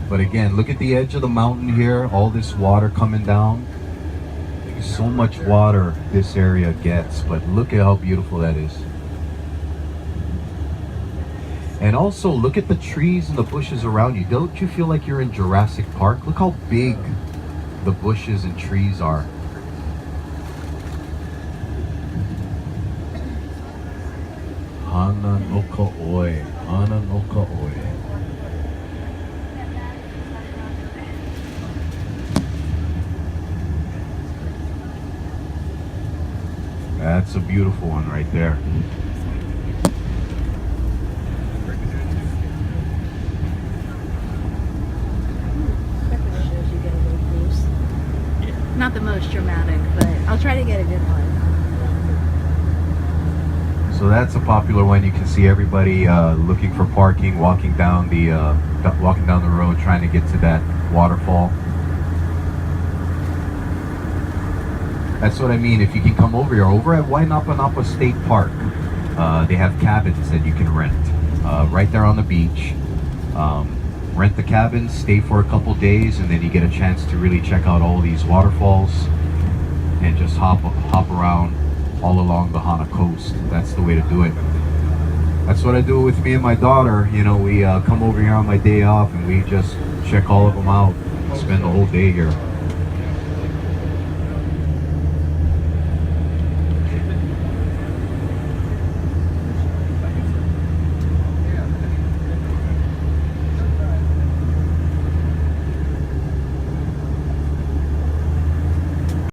But again, look at the edge of the mountain here, all this water coming down. So much water this area gets, but look at how beautiful that is. And also look at the trees and the bushes around you. Don't you feel like you're in Jurassic Park? Look how big the bushes and trees are. Hana no Ka'oi, Hana no Ka'oi. That's a beautiful one right there. Not the most dramatic, but I'll try to get a good one. So that's a popular one. You can see everybody looking for parking, walking down the road, trying to get to that waterfall. That's what I mean. If you can come over here, over at Wainapa State Park, they have cabins that you can rent right there on the beach. Rent the cabins, stay for a couple days, and then you get a chance to really check out all these waterfalls and just hop around all along the Hana coast. That's the way to do it. That's what I do with me and my daughter. You know, we come over here on my day off and we just check all of them out, spend the whole day here.